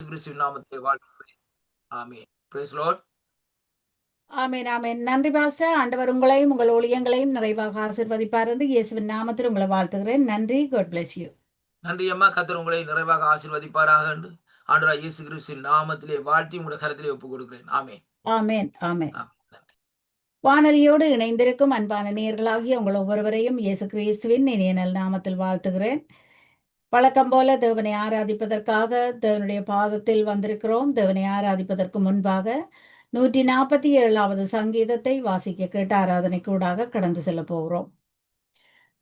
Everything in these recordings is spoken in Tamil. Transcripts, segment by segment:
கிறிஸ்துவின் நாமத்தை வாழ்த்துகிறேன். ஆமென். Praise lord. ஆமென் ஆமென். நன்றி பாஸ்டர். ஆண்டவர் உங்களையும் உங்கள் ஊழியங்களையும் நிறைவாக ஆசீர்வதிப்பார் என்று இயேசுவின் நாமத்தில் உங்களை வாழ்த்துகிறேன். நன்றி. God bless you. நன்றி அம்மா. கர்த்தர் உங்களை நிறைவாக ஆசீர்வதிப்பாராக என்று ஆண்டவராகிய இயேசு கிறிஸ்துவின் நாமத்திலே வாழ்த்தி உங்களுடைய கரத்திலே ஒப்புக் கொடுக்கிறேன். ஆமென். ஆமென் ஆமென். ஆமென். நன்றி. வானொலியோடு இணைந்திருக்கும் அன்பான நேயர்களாகிய உங்கள் ஒவ்வொருவரையும் இயேசு கிறிஸ்துவின் இனிய நல் நாமத்தில் வாழ்த்துகிறேன். வழக்கம் போல தேவனை ஆராதிப்பதற்காக தேவனுடைய பாதத்தில் வந்திருக்கிறோம். தேவனை ஆராதிப்பதற்கு முன்பாக 147வது சங்கீதத்தை வாசிக்க கேட்ட ஆராதனை கூடாக கடந்து செல்ல போகிறோம்.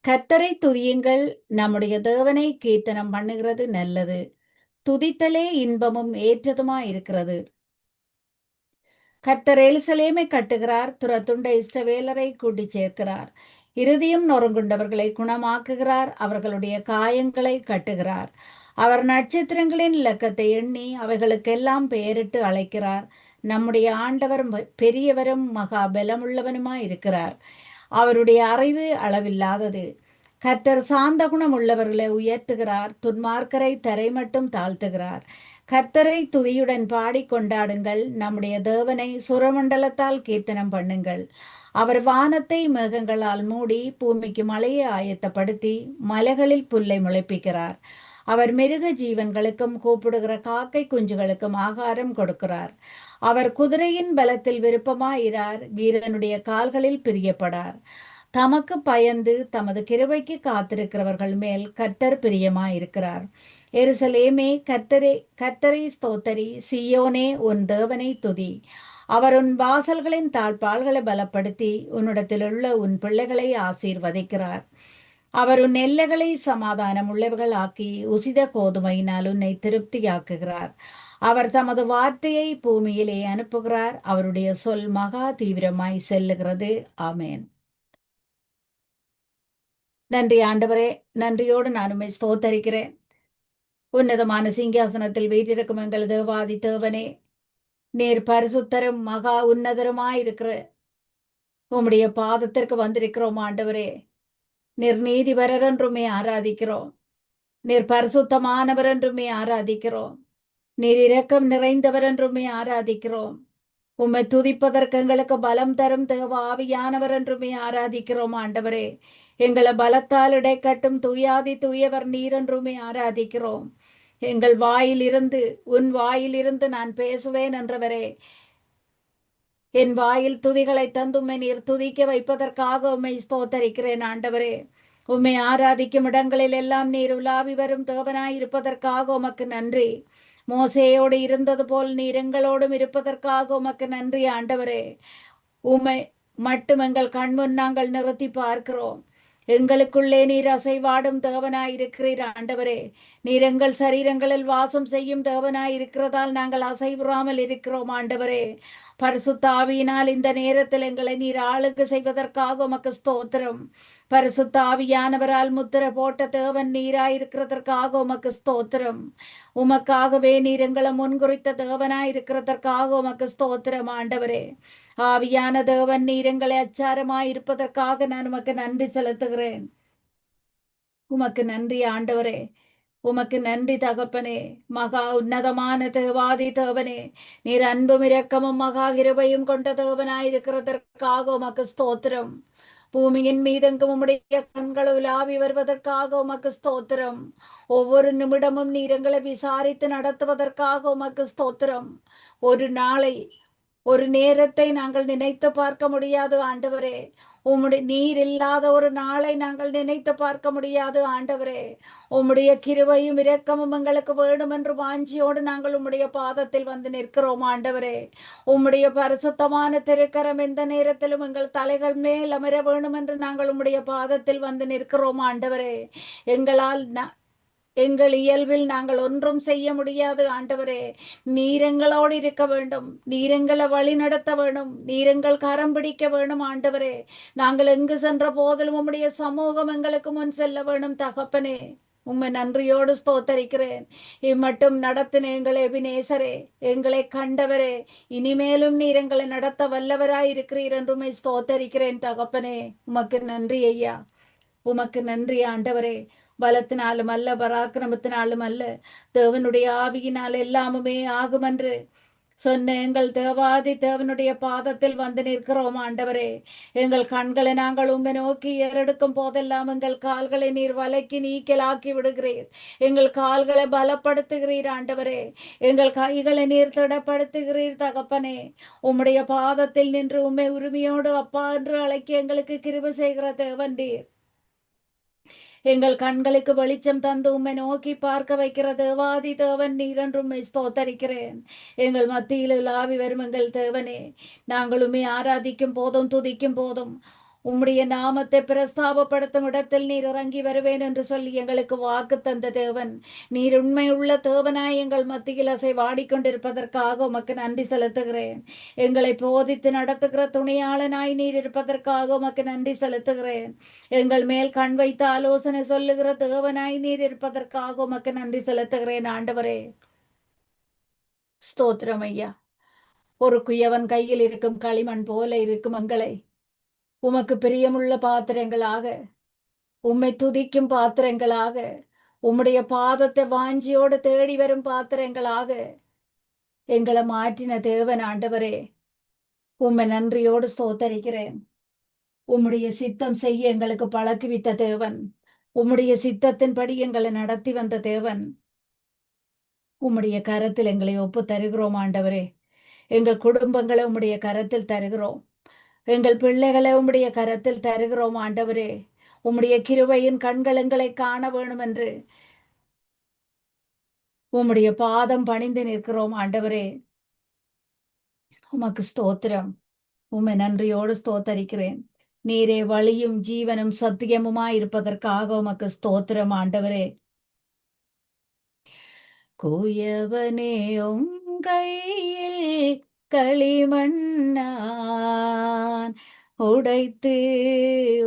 கர்த்தரை துதியுங்கள், நம்முடைய தேவனை கீர்த்தனம் பண்ணுகிறது நல்லது. துதித்தலே இன்பமும் ஏற்றதுமாயிருக்கிறது. கர்த்தர் எருசலேமை கட்டுகிறார், துரத்துண்ட இஸ்ரவேலரை கூட்டிச் சேர்க்கிறார். இருதயம் நொறுங்குண்டவர்களை குணமாக்குகிறார், அவர்களுடைய காயங்களை கட்டுகிறார். அவர் நட்சத்திரங்களின் இலக்கத்தை எண்ணி அவைகளுக்கெல்லாம் பெயரிட்டு அழைக்கிறார். நம்முடைய ஆண்டவர் பெரியவரும் மகா பலமுள்ளவனுமாயிருக்கிறார். அவருடைய அறிவு அளவில்லாதது. கர்த்தர் சாந்த குணம் உள்ளவர்களை உயர்த்துகிறார், துன்மார்க்கரை தரை மட்டும் தாழ்த்துகிறார். கர்த்தரை துதியுடன் பாடி கொண்டாடுங்கள், நம்முடைய தேவனை சுரமண்டலத்தால் கீர்த்தனம் பண்ணுங்கள். அவர் வானத்தை மேகங்களால் மூடி பூமிக்கு மழையை ஆயத்தப்படுத்தி மலைகளில் புல்லை முளைப்பிக்கிறார். அவர் மிருக ஜீவன்களுக்கும் கூப்பிடுகிற காக்கை குஞ்சுகளுக்கும் ஆகாரம் கொடுக்கிறார். அவர் குதிரையின் பலத்தில் விருப்பமாயிரார், வீரனுடைய கால்களில் பிரியப்படார். தமக்கு பயந்து தமது கிருபைக்கு காத்திருக்கிறவர்கள் மேல் கர்த்தர் பிரியமாயிருக்கிறார். எருசலேமே கர்த்தரை ஸ்தோத்தரி, சீயோனே உன் தேவனை துதி. அவர் உன் வாசல்களின் தாழ்பால்களை பலப்படுத்தி உன்னிடத்திலுள்ள உன் பிள்ளைகளை ஆசீர்வதிக்கிறார். அவர் உன் எல்லைகளை சமாதானம் உள்ளவர்கள் ஆக்கி உசித கோதுமையினால் உன்னை திருப்தியாக்குகிறார். அவர் தமது வார்த்தையை பூமியிலே அனுப்புகிறார், அவருடைய சொல் மகா தீவிரமாய் செல்லுகிறது. ஆமேன். நன்றி ஆண்டவரே, நன்றியோடு நான் உம்மை ஸ்தோத்தரிக்கிறேன். உன்னதமான சிங்காசனத்தில் வீற்றிருக்கும் எங்கள் தேவாதி தேவனே, நீர் பரிசுத்தரும் மகா உன்னதருமாயிருக்கிற உம்முடைய பாதத்திற்கு வந்திருக்கிறோம் ஆண்டவரே. நீர் நீதிபரர் என்றுமே ஆராதிக்கிறோம். நீர் பரிசுத்தமானவர் என்றுமே ஆராதிக்கிறோம். நீர் இரக்கம் நிறைந்தவர் என்றுமே ஆராதிக்கிறோம். உம்மை துதிப்பதற்கு எங்களுக்கு பலம் தரும் தேவ ஆவியானவர் என்றுமே ஆராதிக்கிறோம் ஆண்டவரே. எங்களை பலத்தால் இடைக்கட்டும் தூயாதி தூயவர் நீர் என்றுமே ஆராதிக்கிறோம். எங்கள் வாயிலிருந்து உன் வாயிலிருந்து நான் பேசுவேன் என்றவரே. என் வாயில் துதிகளை தந்தும்மை நீர் துதிக்க வைப்பதற்காக உம்மை ஸ்தோத்தரிக்கிறேன் ஆண்டவரே. உம்மை ஆராதிக்கும் இடங்களில் எல்லாம் நீர் உலாவி வரும் தேவனாயிருப்பதற்காக உமக்கு நன்றி. மோசேயோடு இருந்தது போல் நீர் எங்களோடும் இருப்பதற்காக உமக்கு நன்றி ஆண்டவரே. உம்மை மட்டும் எங்கள் கண்முன் நாங்கள் நிறுத்தி பார்க்கிறோம். எங்களுக்குள்ளே நீர் அசைவாடும் தேவனாயிருக்கிறீர் ஆண்டவரே. நீர் எங்கள் சரீரங்களில் வாசம் செய்யும் தேவனாயிருக்கிறதால் நாங்கள் அசைவுறாமல் இருக்கிறோம் ஆண்டவரே. பரிசுத்த ஆவியினால் இந்த நேரத்தில் எங்களை நீர் ஆளுக்கு செய்வதற்காக உமக்கு ஸ்தோத்திரம். பரிசுத்த ஆவியானவரால் முத்திர போட்ட தேவன் நீராயிருக்கிறதற்காக உமக்கு ஸ்தோத்திரம். உமக்காகவே நீர் எங்களை முன்குறித்த தேவனாயிருக்கிறதற்காக உமக்கு ஸ்தோத்திரம் ஆண்டவரே. ஆவியான தேவன் நீர் எங்களை அச்சாரமாயிருப்பதற்காக நான் உமக்கு நன்றி செலுத்துகிறேன். உமக்கு நன்றி ஆண்டவரே. உமக்கு நன்றி தகப்பனே. மகா உன்னதமான தேவாதி தேவனே, நீர் அன்பும் இரக்கமும் மகா கிருபையும் கொண்ட தேவனாயிருக்கிறதற்காக உமக்கு ஸ்தோத்திரம். பூமியின் மீதெங்கும் உம்முடைய கண்கள் உலாவி வருவதற்காக உமக்கு ஸ்தோத்திரம். ஒவ்வொரு நிமிடமும் நீர் எங்களை விசாரித்து நடத்துவதற்காக உமக்கு ஸ்தோத்திரம். ஒரு நாளை ஒரு நேரத்தை நாங்கள் நினைத்து பார்க்க முடியாது ஆண்டவரே. உம்முடைய நீர் இல்லாத ஒரு நாளை நாங்கள் நினைத்து பார்க்க முடியாது ஆண்டவரே. உம்முடைய கிருபையும் இரக்கமும் எங்களுக்கு வேணும் என்று வாஞ்சியோடு நாங்கள் உம்முடைய பாதத்தில் வந்து நிற்கிறோம் ஆண்டவரே. உம்முடைய பரிசுத்தமான திருக்கரம் எந்த நேரத்திலும் எங்கள் தலைகள் மேல் அமர வேணும் என்று நாங்கள் உம்முடைய பாதத்தில் வந்து நிற்கிறோம் ஆண்டவரே. எங்கள் இயல்பில் நாங்கள் ஒன்றும் செய்ய முடியாது ஆண்டவரே. நீரெங்களோடு இருக்க வேண்டும். நீரெங்களை வழி நடத்த வேணும். நீரெங்கள் கரம் பிடிக்க வேணும் ஆண்டவரே. நாங்கள் எங்கு சென்ற போதிலும் உம்முடைய சமூகம் எங்களுக்கு முன் செல்ல வேணும் தகப்பனே. உம்மை நன்றியோடு ஸ்தோத்தரிக்கிறேன். இம்மட்டும் நடத்தின எங்களை எபினேசரே, எங்களை கண்டவரே, இனிமேலும் நீர் எங்களை நடத்த வல்லவராய் இருக்கிறீர் என்றுமே ஸ்தோத்தரிக்கிறேன் தகப்பனே. உமக்கு நன்றி ஐயா. உமக்கு நன்றி ஆண்டவரே. பலத்தினாலும் அல்ல, பராக்கிரமத்தினாலும் அல்ல, தேவனுடைய ஆவியினால் எல்லாமுமே ஆகும் என்று சொன்ன எங்கள் தேவாதி தேவனுடைய பாதத்தில் வந்து நிற்கிறோம் ஆண்டவரே. எங்கள் கண்களை நாங்கள் உம்மை நோக்கி ஏறெடுக்கும் போதெல்லாம் எங்கள் கால்களை நீர் வலைக்கு நீக்கலாக்கி விடுகிறீர். எங்கள் கால்களை பலப்படுத்துகிறீர் ஆண்டவரே. எங்கள் கைகளை நீர் திடப்படுத்துகிறீர் தகப்பனே. உம்முடைய பாதத்தில் நின்று உம்மை உரிமையோடு அப்பா என்று அழைக்க எங்களுக்கு கிருபை செய்கிற தேவன் நீர். எங்கள் கண்களுக்கு வெளிச்சம் தந்து உம்மை நோக்கி பார்க்க வைக்கிற தேவாதி தேவன் நீர் என்று உம்மை ஸ்தோத்தரிக்கிறேன். எங்கள் மத்தியில் உலாவி வரும் எங்கள் தேவனே, நாங்கள் உம்மை ஆராதிக்கும் போதும் துதிக்கும் போதும் உம்முடைய நாமத்தை பிரஸ்தாபப்படுத்தும் இடத்தில் நீர் இறங்கி வருவேன் என்று சொல்லி எங்களுக்கு வாக்கு தந்த தேவன் நீர். உண்மை உள்ள தேவனாய் எங்கள் மத்தியில் அசை வாடிக்கொண்டிருப்பதற்காக உமக்கு நன்றி செலுத்துகிறேன். எங்களை போதித்து நடத்துகிற துணையாளனாய் நீர் இருப்பதற்காக உமக்கு நன்றி செலுத்துகிறேன். எங்கள் மேல் கண் வைத்து ஆலோசனை சொல்லுகிற தேவனாய் நீர் இருப்பதற்காக உமக்கு நன்றி செலுத்துகிறேன் ஆண்டவரே. ஸ்தோத்திரம் ஐயா. ஒரு குயவன் கையில் இருக்கும் களிமண் போல இருக்கும் எங்களை உமக்கு பிரியமுள்ள பாத்திரங்களாக, உம்மை துதிக்கும் பாத்திரங்களாக, உம்முடைய பாதத்தை வாஞ்சியோடு தேடி வரும் பாத்திரங்களாக எங்களை மாற்றின தேவன் ஆண்டவரே. உம்மை நன்றியோடு ஸ்தோத்தரிக்கிறேன். உம்முடைய சித்தம் செய்ய எங்களுக்கு பழக்குவித்த தேவன், உம்முடைய சித்தத்தின்படி எங்களை நடத்தி வந்த தேவன், உம்முடைய கரத்தில் எங்களை ஒப்பு தருகிறோம் ஆண்டவரே. எங்கள் குடும்பங்களை உம்முடைய கரத்தில் தருகிறோம். எங்கள் பிள்ளைகளை உம்முடைய கரத்தில் தருகிறோம் ஆண்டவரே. உம்முடைய கிருபையின் கண்கள் எங்களை காண வேணும் என்று உம்முடைய பாதம் பணிந்து நிற்கிறோம் ஆண்டவரே. உமக்கு ஸ்தோத்திரம். உம்மை நன்றியோடு ஸ்தோத்தரிக்கிறேன். நீரே வழியும் ஜீவனும் சத்தியமுமாயிருப்பதற்காக உமக்கு ஸ்தோத்திரம் ஆண்டவரே. குயவனே உம் கையில் களிமண்ணான் உடைத்து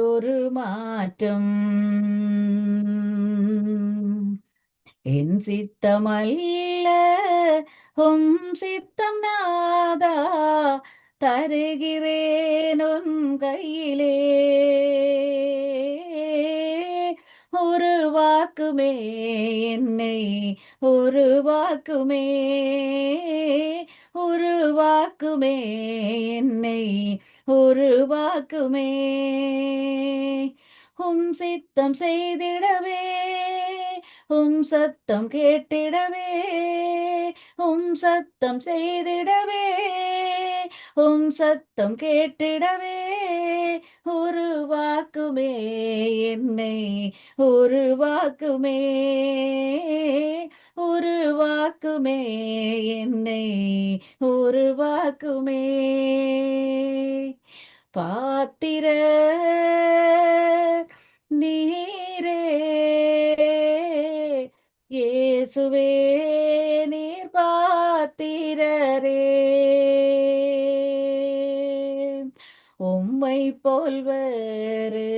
ஒரு மாற்றம் என் சித்தமல்ல உம் சித்தம் நாதா தருகிறேன் உன் கையிலே. உருவாக்குமே என்னை உருவாக்குமே, உருவாக்குமே என்னை உருவாக்குமே. உம் சித்தம் செய்திடவே உம் சத்தம் கேட்டிடவே, உம் சத்தம் செய்திடவே உம் சத்தம் கேட்டிடவே. உருவாக்குமே என்னை உருவாக்குமே, உருவாக்குமே என்னை உருவாக்குமே. பாத்திர நீரே இயேசுவே நீர் பாத்திரரே. உம்மை போல் வேறு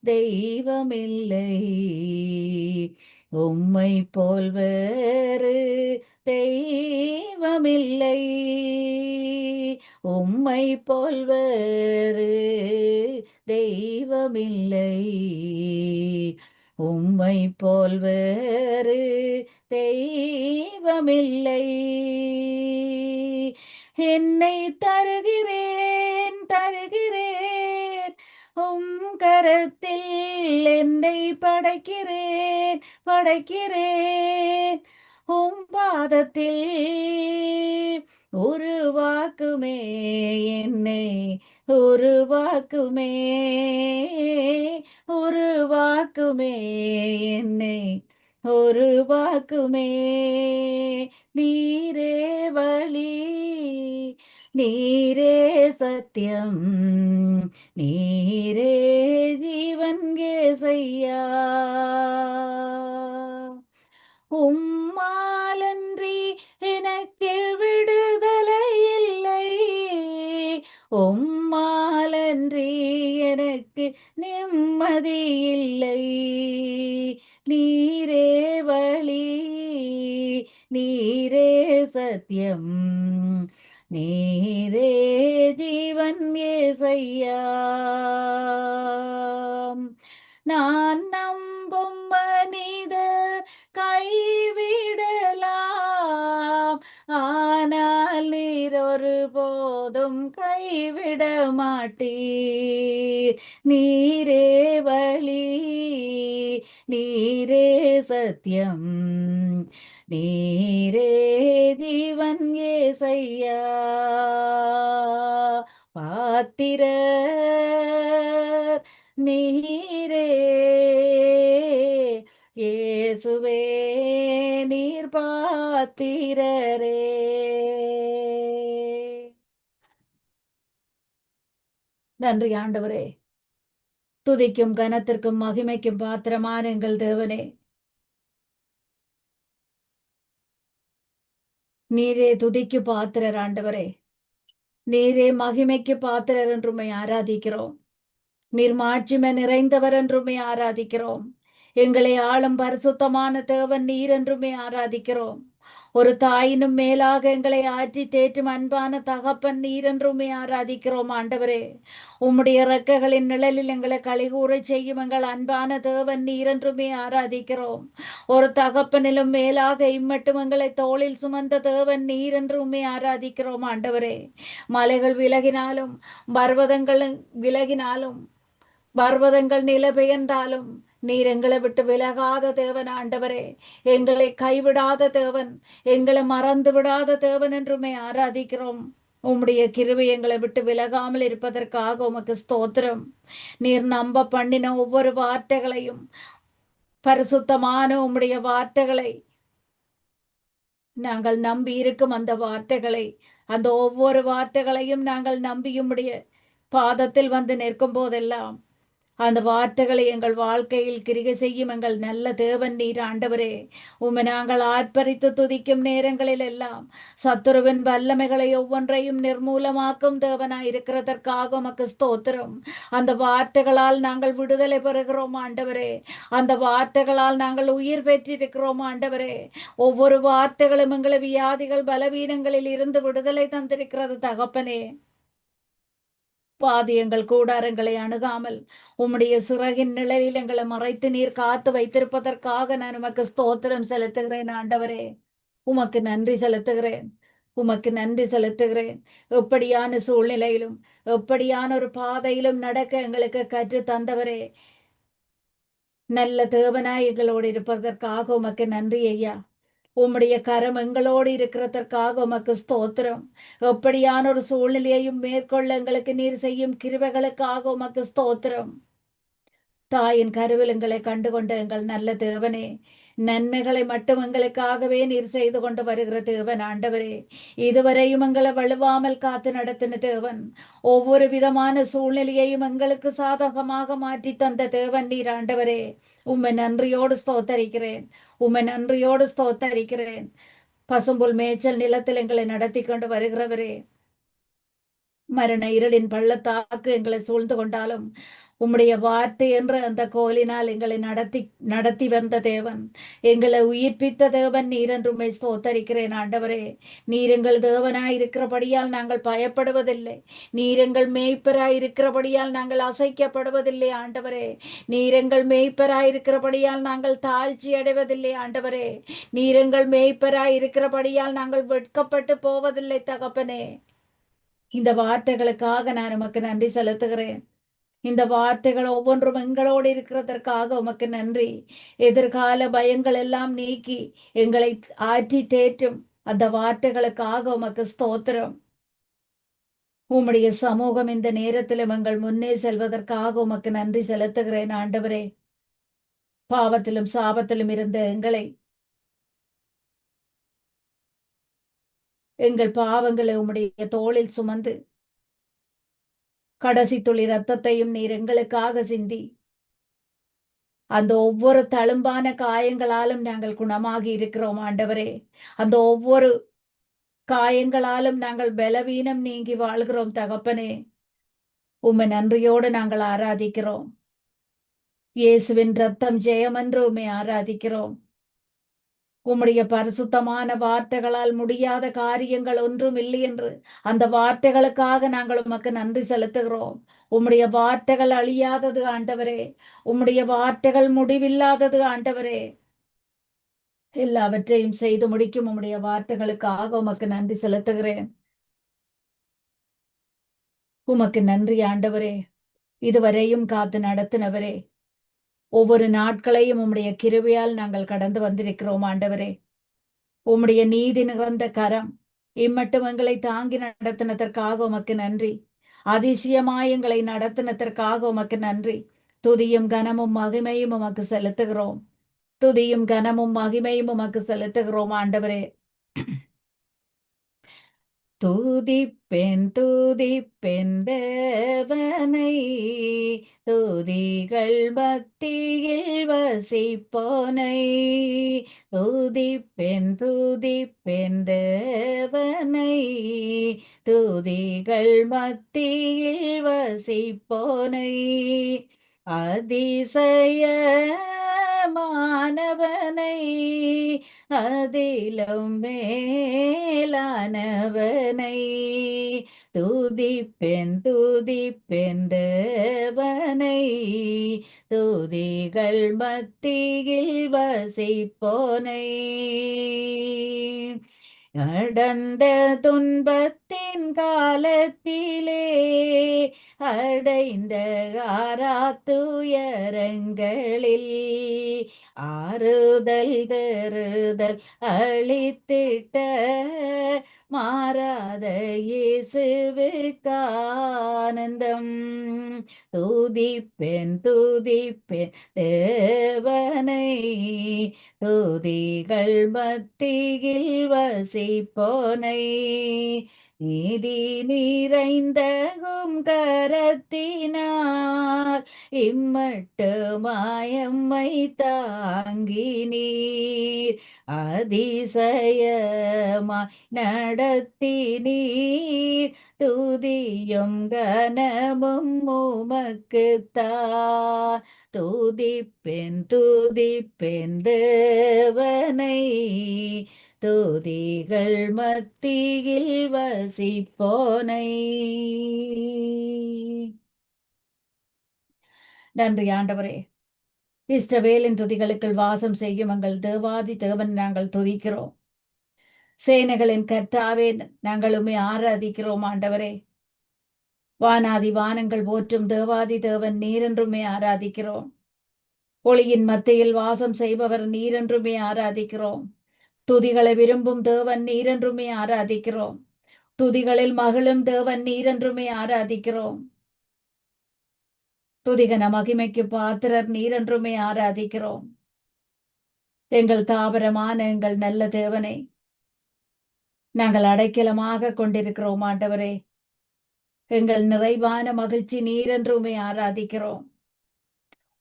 தெய்வமில்லை, உம்மை போல் வேறு தெய்வமில்லை, உம்மை போல் வேறு தெய்வமில்லை, உம்மை போல் வேறு தெய்வமில்லை. என்னை தருகிறேன் தருகிறேன் உம் கரத்தில், என்னை படைக்கிறேன் படைக்கிறேன் உம் பாதத்தில். உருவாக்குமே என்னை உருவாக்குமே, உருவாக்குமே என்னை உருவாக்குமே. நீரே வழி நீரே சத்தியம் நீரே ஜீவன் ஏசையா. உம்மாலன்றி எனக்கு விடுதலை இல்லை, உம்மாலன்றி எனக்கு நிம்மதி இல்லை. நீரே வழி நீரே சத்தியம் நீரே ஜீவன் ஏசையா. நான் நம்பும் ஆனால் நீர் ஒருபோதும் கைவிட மாட்டீர். நீரே வழி, நீரே சத்தியம், நீரே ஜீவன் ஏசையா. பாத்திரர் நீரே இயேசுவே, நீர் பாத்திரரே. நன்றி ஆண்டவரே. துதிக்கும் கனத்திற்கும் மகிமைக்கும் பாத்திரமான எங்கள் தேவனே, நீரே துதிக்கு பாத்திரர் ஆண்டவரே, நீரே மகிமைக்கு பாத்திரர் என்றுமை ஆராதிக்கிறோம். நீர் மாட்சிமை நிறைந்தவர் என்றுமே ஆராதிக்கிறோம். எங்களை ஆளும் பரிசுத்தமான தேவன் நீர் என்றுமே ஆராதிக்கிறோம். ஒரு தாயினும் மேலாக எங்களை ஆற்றி தேற்றும் அன்பான தகப்பன் நீர் என்றுமே ஆராதிக்கிறோம் ஆண்டவரே. உம்முடைய இறக்கைகளின் நிழலில் எங்களை களிகூற செய்யும் எங்கள் அன்பான தேவன் நீர் என்றுமே ஆராதிக்கிறோம். ஒரு தகப்பனிலும் மேலாக இம்மட்டும் எங்களை தோளில் சுமந்த தேவன் நீர் என்றுமே ஆராதிக்கிறோம் ஆண்டவரே. மலைகள் விலகினாலும் பர்வதங்கள் விலகினாலும் பர்வதங்கள் நில பெயர்ந்தாலும் நீர் எங்களை விட்டு விலகாத தேவன் ஆண்டவரே. எங்களை கைவிடாத தேவன், எங்களை மறந்து விடாத தேவன் என்றுமே ஆராதிக்கிறோம். உம்முடைய கிருபை எங்களை விட்டு விலகாமல் இருப்பதற்காக உமக்கு ஸ்தோத்திரம். நீர் நம்ப பண்ணின ஒவ்வொரு வார்த்தைகளையும், பரிசுத்தமான உம்முடைய வார்த்தைகளை நாங்கள் நம்பி இருக்கும் அந்த வார்த்தைகளை, அந்த ஒவ்வொரு வார்த்தைகளையும் நாங்கள் நம்பியும்முடைய பாதத்தில் வந்து நிற்கும் போதெல்லாம் அந்த வார்த்தைகளை எங்கள் வாழ்க்கையில் கிரிகை செய்யும் எங்கள் நல்ல தேவன் நீர் ஆண்டவரே. உம்மை நாங்கள் ஆர்ப்பரித்து துதிக்கும் நேரங்களில் எல்லாம் சத்துருவின் வல்லமைகளை ஒவ்வொன்றையும் நிர்மூலமாக்கும் தேவனாய் இருக்கிறதற்காக உமக்கு ஸ்தோத்திரம். அந்த வார்த்தைகளால் நாங்கள் விடுதலை பெறுகிறோம் ஆண்டவரே. அந்த வார்த்தைகளால் நாங்கள் உயிர் பெற்றிருக்கிறோம் ஆண்டவரே. ஒவ்வொரு வார்த்தைகளும் எங்களை வியாதிகள் பலவீனங்களில் இருந்து விடுதலை தந்திருக்கிறது தகப்பனே. பாதி எங்கள் கூடாரங்களை அணுகாமல் உம்முடைய சிறகின் நிழலில் எங்களை மறைத்து நீர் காத்து வைத்திருப்பதற்காக நான் உமக்கு ஸ்தோத்திரம் செலுத்துகிறேன் ஆண்டவரே. உமக்கு நன்றி செலுத்துகிறேன். உமக்கு நன்றி செலுத்துகிறேன். எப்படியான சூழ்நிலையிலும் எப்படியான ஒரு பாதையிலும் நடக்க எங்களுக்கு கற்று தந்தவரே. நல்ல தேவனாய் எங்களோடு இருப்பதற்காக உமக்கு நன்றி ஐயா. உம்முடைய கரம் எங்களோடு இருக்கிறதற்காக உமக்கு ஸ்தோத்திரம். எப்படியான ஒரு சூழ்நிலையையும் மேற்கொள்ள எங்களுக்கு நீர் செய்யும் கிருபைகளுக்காக உமக்கு ஸ்தோத்திரம். தாயின் கருவில் எங்களை கண்டுகொண்ட எங்கள் நல்ல தேவனே, நன்மைகளை மட்டும் எங்களுக்காகவே நீர் செய்து கொண்டு வருகிற தேவன் ஆண்டவரே. இதுவரையும் எங்களை வலுவாமல் காத்து நடத்தின தேவன், ஒவ்வொரு விதமான சூழ்நிலையையும் எங்களுக்கு சாதகமாக மாற்றி தந்த தேவன் நீர் ஆண்டவரே. உம்மை நன்றியோடு ஸ்தோத்தரிக்கிறேன். உம்மை நன்றியோடு ஸ்தோத்தரிக்கிறேன். பசும்புல் மேய்ச்சல் நிலத்தில் எங்களை நடத்தி கொண்டு வருகிறவரே, மரண இருளின் பள்ளத்தாக்கு எங்களை சூழ்ந்து கொண்டாலும் உம்முடைய வார்த்தை என்ற அந்த கோலினால் எங்களை நடத்தி வந்த தேவன், எங்களை உயிர்ப்பித்த தேவன் நீர் என்று உம்மை ஸ்தோத்தரிக்கிறேன் ஆண்டவரே. நீர் எங்கள் தேவனாய் இருக்கிறபடியால் நாங்கள் பயப்படுவதில்லை. நீர் எங்கள் மேய்ப்பராய் இருக்கிறபடியால் நாங்கள் அசைக்கப்படுவதில்லை ஆண்டவரே. நீர் எங்கள் மேய்ப்பராய் இருக்கிறபடியால் நாங்கள் தாழ்ச்சி அடைவதில்லை ஆண்டவரே. நீர் எங்கள் மேய்ப்பராய் இருக்கிறபடியால் நாங்கள் வெட்கப்பட்டு போவதில்லை தகப்பனே. இந்த வார்த்தைகளுக்காக நான் உமக்கு நன்றி செலுத்துகிறேன். இந்த வார்த்தைகள் ஒவ்வொன்றும் எங்களோடு இருக்கிறதற்காக உமக்கு நன்றி. எதிர்கால பயங்கள் எல்லாம் நீக்கி எங்களை ஆற்றி தேற்றும் அந்த வார்த்தைகளுக்காக உமக்கு ஸ்தோத்திரம். உம்முடைய சமூகம் இந்த நேரத்திலும் எங்கள் முன்னே செல்வதற்காக உமக்கு நன்றி செலுத்துகிறேன் ஆண்டவரே. பாவத்திலும் சாபத்திலும் இருந்த எங்கள் பாவங்களை உம்முடைய தோளில் சுமந்து கடைசி துளி ரத்தத்தையும் நீர் எங்களுக்காக சிந்தி அந்த ஒவ்வொரு தழும்பான காயங்களாலும் நாங்கள் குணமாகி இருக்கிறோம் ஆண்டவரே. அந்த ஒவ்வொரு காயங்களாலும் நாங்கள் பலவீனம் நீங்கி வாழ்கிறோம் தகப்பனே. உம்மை நன்றியோடு நாங்கள் ஆராதிக்கிறோம். இயேசுவின் ரத்தம் ஜெயமென்று உம்மை ஆராதிக்கிறோம். உம்முடைய பரிசுத்தமான வார்த்தைகளால் முடியாத காரியங்கள் ஒன்றும் இல்லை என்று அந்த வார்த்தைகளுக்காக நாங்கள் உமக்கு நன்றி செலுத்துகிறோம். உம்முடைய வார்த்தைகள் அழியாதது ஆண்டவரே. உம்முடைய வார்த்தைகள் முடிவில்லாதது ஆண்டவரே. எல்லாவற்றையும் செய்து முடிக்கும் உம்முடைய வார்த்தைகளுக்காக உமக்கு நன்றி செலுத்துகிறேன். உமக்கு நன்றி ஆண்டவரே, இதுவரையும் காத்து நடத்தினவரே. ஒவ்வொரு நாட்களையும் உம்முடைய கிருபையால் நாங்கள் கடந்து வந்திருக்கிறோம் ஆண்டவரே. உம்முடைய நீதி நிகழ்ந்த கரம் இம்மட்டும் எங்களை தாங்கி நடத்தினதற்காக உமக்கு நன்றி. அதிசயமாய் எங்களை நடத்தினதற்காக உமக்கு நன்றி. துதியும் கனமும் மகிமையும் உமக்கு செலுத்துகிறோம். துதியும் கனமும் மகிமையும் உமக்கு செலுத்துகிறோம் ஆண்டவரே. துதிப்பெண் துதிப்பெண் தேவனை, துதிகள் பக்தியில் வசிப்போனை. துதிப்பெண் துதிப்பெண் தேவனை, துதிகள் மத்தியில் வசிப்போனை. அதிசயமானவனை, அதிலும் மேலானவனை, துதிப்பெண் துதிப்பெண் தேவனை, துதிகள் மத்தியில் வசிப்போனை. நடந்த துன்பத்தின் காலத்திலே அடைந்த ஆராத்துயரங்களில் ஆறுதல் தருதல் அளித்திட்ட மாறாத இயேசுவுக்கானந்தம். துதிப்பெண் துதிப்பெண் தேவனை, துதிகள் மத்தியில் வசிப்போனை. நீதி நிறைந்தகும் கரத்தினால் இம்மட்டு மாயம்மை தாங்கினீர். அதிசயமாய் நடத்தினீர். துதியும் கனமும் உமக்குத்தான். துதிப்பெண் துதிப்பெண் தேவனை, துதிகள் மத்தியில் வசிப்போனை. நன்றி ஆண்டவரே. இஸ்ரவேலின் துதிகளுக்குள் வாசம் செய்யும் எங்கள் தேவாதி தேவன் நாங்கள் துதிக்கிறோம். சேனைகளின் கர்த்தாவே நாங்கள் உம்மை ஆராதிக்கிறோம் ஆண்டவரே. வானாதி வானங்கள் போற்றும் தேவாதி தேவன் நீரென்றுமே ஆராதிக்கிறோம். ஒளியின் மத்தியில் வாசம் செய்பவர் நீரென்றுமே ஆராதிக்கிறோம். துதிகளை விரும்பும் தேவன் நீரென்றுமே ஆராதிக்கிறோம். துதிகளில் மகிழும் தேவன் நீரென்றுமே ஆராதிக்கிறோம். துதிகன மகிமைக்கு பாத்திரர் நீரென்றுமே ஆராதிக்கிறோம். எங்கள் தாபரமான எங்கள் நல்ல தேவனை நாங்கள் அடைக்கலமாக கொண்டிருக்கிறோம் ஆண்டவரே. எங்கள் நிறைவான மகிழ்ச்சி நீரென்றுமே ஆராதிக்கிறோம்.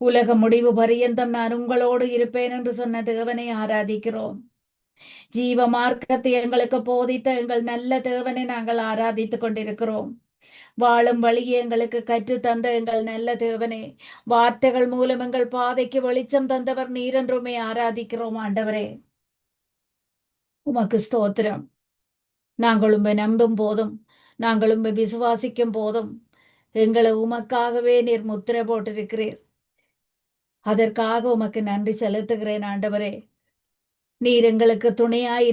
உலக முடிவு பரியந்தம் நான் உங்களோடு இருப்பேன் என்று சொன்ன தேவனை ஆராதிக்கிறோம். ஜீவ மார்க்கத்தை எங்களுக்கு போதித்த எங்கள் நல்ல தேவனை நாங்கள் ஆராதித்துக் கொண்டிருக்கிறோம். வாழும் வழியை எங்களுக்கு கற்று தந்த எங்கள் நல்ல தேவனே, வார்த்தைகள் மூலம் எங்கள் பாதைக்கு வெளிச்சம் தந்தவர் நீரென்றுமே ஆராதிக்கிறோம் ஆண்டவரே. உமக்கு ஸ்தோத்திரம். நாங்கள் உம்மை நம்பும் போதும், நாங்கள் உம்மை விசுவாசிக்கும் போதும் எங்களை உமக்காகவே நீர் முத்திரை போட்டிருக்கிறீர். அதற்காக உமக்கு நன்றி செலுத்துகிறேன் ஆண்டவரே. நீர் எங்களுக்கு துணையாய்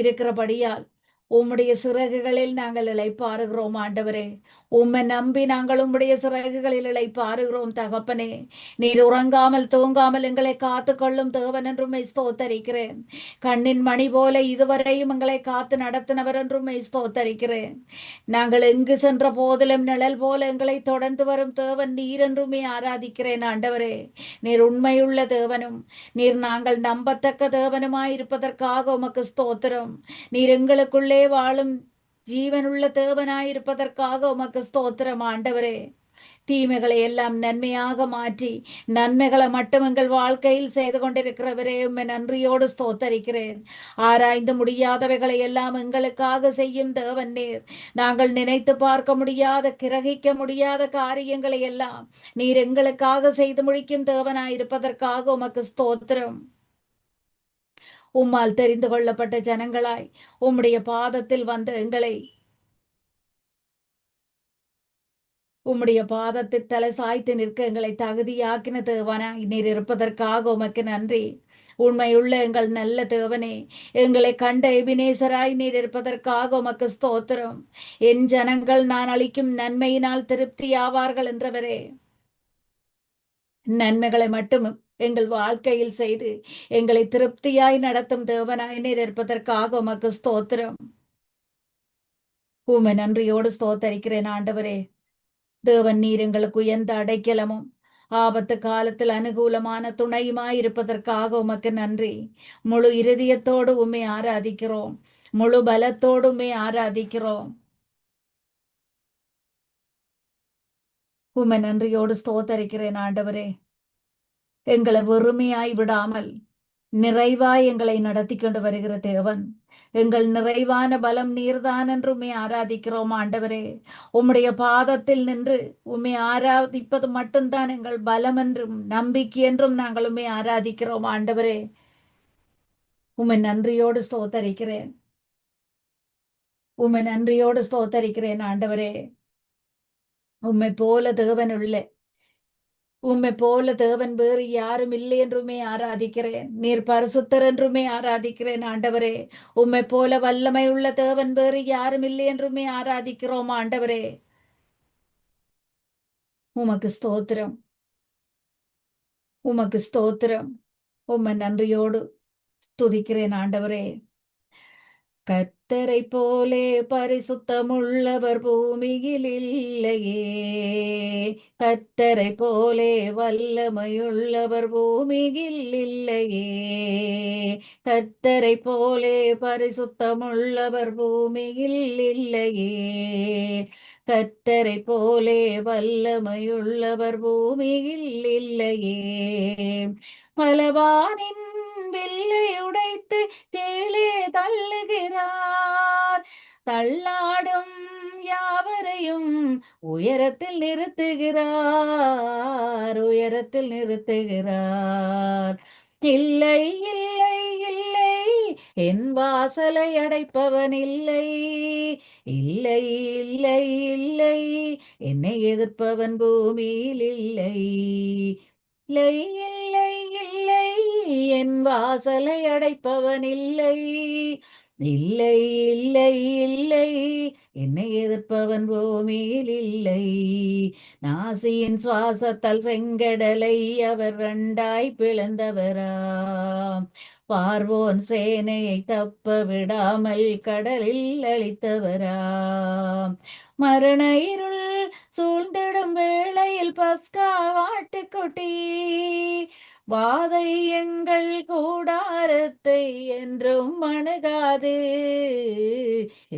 இருக்கிறபடியால் உம்முடைய சிறகுகளில் நாங்கள் இளைப்பாறுகிறோம் ஆண்டவரே. உம்மை நம்பி நாங்கள் உம்முடைய சிறகுகளில் இளைப்பாறுகிறோம் தகப்பனே. நீர் உறங்காமல் தூங்காமல் எங்களை காத்து கொள்ளும் தேவன் என்றும் ஸ்தோத்தரிக்கிறேன். கண்ணின் மணி போல இதுவரையும் எங்களை காத்து நடத்தினவர் என்றும் ஸ்தோத்தரிக்கிறேன். நாங்கள் எங்கு சென்ற போதிலும் நிழல் போல எங்களை தொடர்ந்து வரும் தேவன் நீர் என்றுமே ஆராதிக்கிறேன் ஆண்டவரே. நீர் உண்மையுள்ள தேவனும் நீர் நாங்கள் நம்பத்தக்க தேவனுமாயிருப்பதற்காக உமக்கு ஸ்தோத்திரம். நீர் எங்களுக்குள்ளே வாழும் ஜீவனுள்ள தேவனாயிருப்பதற்காக உமக்கு ஸ்தோத்திரம் ஆண்டவரே. தீமைகளை எல்லாம் நன்மையாக மாற்றி நன்மைகளை மட்டும் எங்கள் வாழ்க்கையில் செய்து கொண்டிருக்கிறவரே, உம்மை நன்றியோடு ஸ்தோத்தரிக்கிறேன். ஆராய்ந்து முடியாதவைகளை எல்லாம் எங்களுக்காக செய்யும் தேவன் நீர். நாங்கள் நினைத்து பார்க்க முடியாத, கிரகிக்க முடியாத காரியங்களை எல்லாம் நீர் எங்களுக்காக செய்து முடிக்கும் தேவனாயிருப்பதற்காக உமக்கு ஸ்தோத்திரம். உம்மால் தெரிந்து கொள்ளப்பட்ட ஜனங்களாய் உம்முடைய பாதத்தில் வந்த எங்களை உம்முடைய பாதத்தில் தலை சாய்த்து நிற்க எங்களை தகுதியாக்கின தேவனாய் நீர் இருப்பதற்காக உமக்கு நன்றி. உண்மையுள்ள எங்கள் நல்ல தேவனே, எங்களை கண்ட எபினேசராய் நீர் இருப்பதற்காக உமக்கு ஸ்தோத்திரம். என் ஜனங்கள் நான் அளிக்கும் நன்மையினால் திருப்தியாவார்கள் என்றவரே, நன்மைகளை மட்டும் எங்கள் வாழ்க்கையில் செய்து எங்களை திருப்தியாய் நடத்தும் தேவனாய் நீர் இருப்பதற்காக உமக்கு ஸ்தோத்திரம். உம்மை நன்றியோடு ஸ்தோத்தரிக்கிறேன் ஆண்டவரே. தேவன் நீர் எங்களுக்கு உயர்ந்த அடைக்கலமும் ஆபத்து காலத்தில் அனுகூலமான துணையுமாய் இருப்பதற்காக உமக்கு நன்றி. முழு இருதயத்தோடு உம்மை ஆராதிக்கிறோம், முழு பலத்தோடு உம்மை ஆராதிக்கிறோம். உம்மை நன்றியோடு ஸ்தோத்தரிக்கிறேன் ஆண்டவரே. எங்களை வெறுமையாய் விடாமல் நிறைவாய் எங்களை நடத்தி கொண்டு வருகிற தேவன், எங்கள் நிறைவான பலம் நீர்தான் என்று உம்மை ஆராதிக்கிறோம் ஆண்டவரே. உம்முடைய பாதத்தில் நின்று உம்மை ஆராதிப்பது மட்டும்தான் எங்கள் பலம் என்றும் நம்பிக்கை என்றும் நாங்கள் உம்மை ஆராதிக்கிறோம் ஆண்டவரே. உம்மை நன்றியோடு ஸ்தோத்தரிக்கிறேன், உம்மை நன்றியோடு ஸ்தோத்தரிக்கிறேன் ஆண்டவரே. உம்மை போல தேவன் இல்லை, உம்மை போல தேவன் வேறு யாரும் இல்லை என்றுமே ஆராதிக்கிறேன். நீர் பரிசுத்தர் என்றுமே ஆராதிக்கிறேன் ஆண்டவரே. உம்மை போல வல்லமை உள்ள தேவன் வேறு யாரும் இல்லை என்றுமே ஆராதிக்கிறோம் ஆண்டவரே. உமக்கு ஸ்தோத்திரம், உமக்கு ஸ்தோத்திரம். உம்மை நன்றியோடு துதிக்கிறேன் ஆண்டவரே. கர்த்தரை போலே பரிசுத்தமுள்ளவர் பூமியில் இல்லையே, கர்த்தரை போலே வல்லமையுள்ளவர் பூமியில் இல்லையே, கர்த்தரை போலே பரிசுத்தமுள்ளவர் பூமியில் இல்லையே, கர்த்தரை போலே வல்லமையுள்ளவர் பூமியில் இல்லையே. பலவானின் வில்லை உடைத்து கீழே தள்ளுகிறார், தள்ளாடும் யாவரையும் உயரத்தில் நிறுத்துகிறார், உயரத்தில் நிறுத்துகிறார். இல்லை இல்லை இல்லை, என் வாசலை அடைப்பவன் இல்லை, இல்லை இல்லை இல்லை, என்னை எதிர்ப்பவன் பூமியில் இல்லை, இல்லை இல்லை இல்லை, என் வாசலை அடைப்பவன் இல்லை, இல்லை இல்லை இல்லை, என்னை எதிர்ப்பவன் பூமியில் இல்லை. நாசியின் சுவாசத்தால் செங்கடலை அவர் ரெண்டாய் பிளந்தவராம், பார்வோன் சேனையை தப்ப விடாமல் கடலில் அழித்தவராம். மரண இருள் சூழ்ந்திடும் வேளையில் பஸ்கா ஆட்டுக்குட்டி வாதை எங்கள் கூடாரத்தை என்றும் அணுகாது,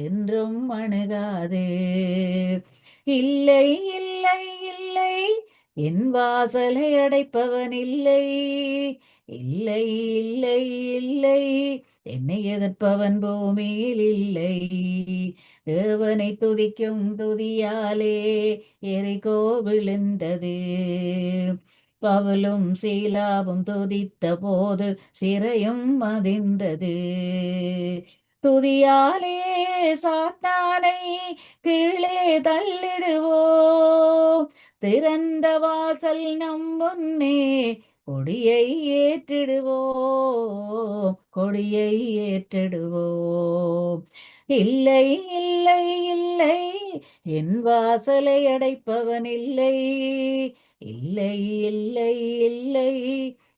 என்றும் அணுகாது. இல்லை இல்லை இல்லை, என் வாசலை அடைப்பவன் இல்லை, இல்லை இல்லை இல்லை, என்னை எதிர்ப்பவன் பூமியில் இல்லை. தேவனை துதிக்கும் துதியாலே எரிகோ விழுந்தது, பவுலும் சீலாவும் துதித்த போது சிறையும் மதிந்தது. துதியாலே சாத்தானை கீழே தள்ளிடுவோம், திறந்த வாசல் நம் முன்னே கொடியை ஏற்றிடுவோம், கொடியை ஏற்றிடுவோம். இல்லை இல்லை இல்லை, என் வாசலை அடைப்பவன் இல்லை, இல்லை இல்லை இல்லை,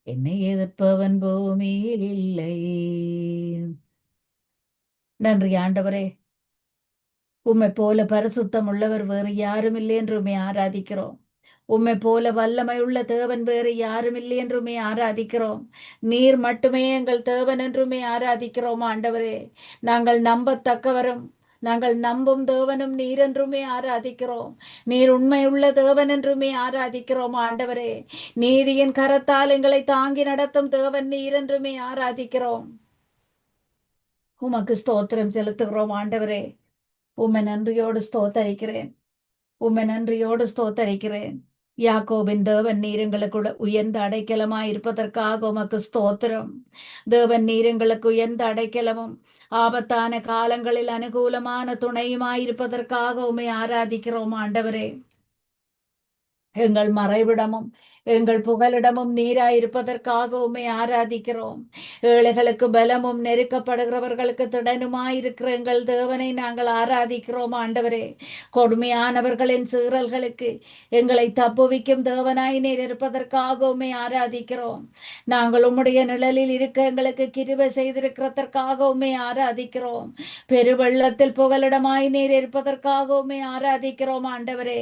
என்னை எதிர்ப்பவன் பூமியில் இல்லை. நன்றி ஆண்டவரே. உம்மை போல பரிசுத்தம் உள்ளவர் வேறு யாரும் இல்லை என்று உம்மை ஆராதிக்கிறோம். உம்மை போல வல்லமை உள்ள தேவன் வேறு யாரும் இல்லை என்றுமே ஆராதிக்கிறோம். நீர் மட்டுமே எங்கள் தேவன் என்றுமே ஆராதிக்கிறோம் ஆண்டவரே. நாங்கள் நம்பத்தக்கவரும் நாங்கள் நம்பும் தேவனும் நீர் என்றுமே ஆராதிக்கிறோம். நீர் உண்மை உள்ள தேவன் என்றுமே ஆராதிக்கிறோம் ஆண்டவரே. நீதியின் கரத்தால் எங்களை தாங்கி நடத்தும் தேவன் நீர் என்றுமே ஆராதிக்கிறோம். உமக்கு ஸ்தோத்திரம் செலுத்துகிறோம் ஆண்டவரே. உம்மை நன்றியோடு ஸ்தோத்தரிக்கிறேன், உம்மை நன்றியோடு ஸ்தோத்தரிக்கிறேன். யாக்கோபின் தேவன் நீர் எங்களுக்கு உயர்ந்த அடைக்கலமாய் இருப்பதற்காக உமக்கு ஸ்தோத்திரம். தேவன் நீர் எங்களுக்கு உயர்ந்த அடைக்கலமும் ஆபத்தான காலங்களில் அனுகூலமான துணையுமாய் இருப்பதற்காக உம்மை ஆராதிக்கிறோம் ஆண்டவரே. எங்கள் மறைவிடமும் எங்கள் புகலிடமும் நீராயிருப்பதற்காக உம்மை ஆராதிக்கிறோம். ஏழைகளுக்கு பலமும் நெருக்கப்படுகிறவர்களுக்கு திடனுமாயிருக்கிற எங்கள் தேவனை நாங்கள் ஆராதிக்கிறோம் ஆண்டவரே. கொடுமையானவர்களின் சீறல்களுக்கு எங்களை தப்புவிக்கும் தேவனாய் நீர் இருப்பதற்காக உம்மை ஆராதிக்கிறோம். நாங்கள் உம்முடைய நிழலில் இருக்க எங்களுக்கு கிருபை செய்திருக்கிறதற்காக உம்மை ஆராதிக்கிறோம். பெருவெள்ளத்தில் புகலிடமாய் நீர் இருப்பதற்காக உம்மை ஆராதிக்கிறோம் ஆண்டவரே.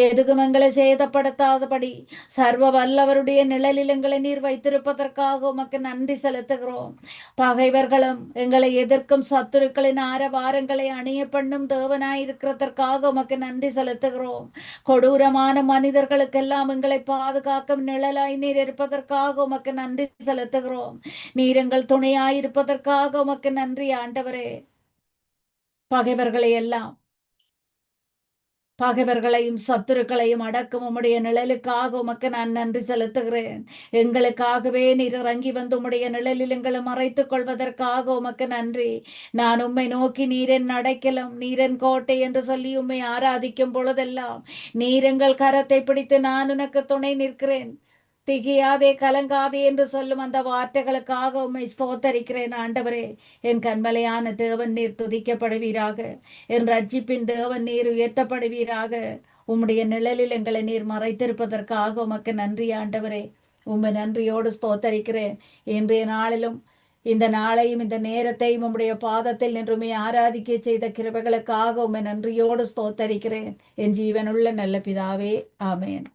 எதுக்கும் எங்களை சேதப்படுத்தாதபடி சர்வ வல்லவருடைய நிழலில் எங்களை நீர் வைத்திருப்பதற்காக உமக்கு நன்றி செலுத்துகிறோம். பகைவர்களும் எங்களை எதிர்க்கும் சத்துருக்களின் ஆரவாரங்களை அணிய பண்ணும் தேவனாயிருக்கிறதற்காக உமக்கு நன்றி செலுத்துகிறோம். கொடூரமான மனிதர்களுக்கெல்லாம் எங்களை பாதுகாக்கும் நிழலாய் நீர் இருப்பதற்காக உமக்கு நன்றி செலுத்துகிறோம். நீர் எங்கள் துணையாயிருப்பதற்காக உமக்கு நன்றி ஆண்டவரே. பகைவர்களையும் சத்துருக்களையும் அடக்கும் உம்முடைய நிழலுக்காக உமக்கு நான் நன்றி செலுத்துகிறேன். எங்களுக்காகவே நீர் இறங்கி வந்து உம்முடைய நிழலில் எங்களை மறைத்துக் கொள்வதற்காக உமக்கு நன்றி. நான் உம்மை நோக்கி நீரென் அடைக்கலம் நீரென் கோட்டை என்று சொல்லி உம்மை ஆராதிக்கும் பொழுதெல்லாம் நீர் எங்கள் கரத்தை பிடித்து நான் உனக்கு துணை நிற்கிறேன், திகையாதே கலங்காதே என்று சொல்லும் அந்த வார்த்தைகளுக்காக உம்மை ஸ்தோத்தரிக்கிறேன் ஆண்டவரே. என் கண்மலையான தேவன் நீர் துதிக்கப்படுவீராக. என் ரட்சிப்பின் தேவன் நீர் உயர்த்தப்படுவீராக. உம்முடைய நிழலில் எங்களை நீர் மறைத்திருப்பதற்காக உமக்கு நன்றி ஆண்டவரே. உம்மை நன்றியோடு ஸ்தோத்தரிக்கிறேன். இன்றைய நாளிலும் இந்த நாளையும் இந்த நேரத்தையும் உம்முடைய பாதத்தில் நின்றுமே ஆராதிக்க செய்த கிருபைகளுக்காக உம்மை நன்றியோடு ஸ்தோத்தரிக்கிறேன். என் ஜீவனுள்ள நல்ல பிதாவே, ஆமேன்.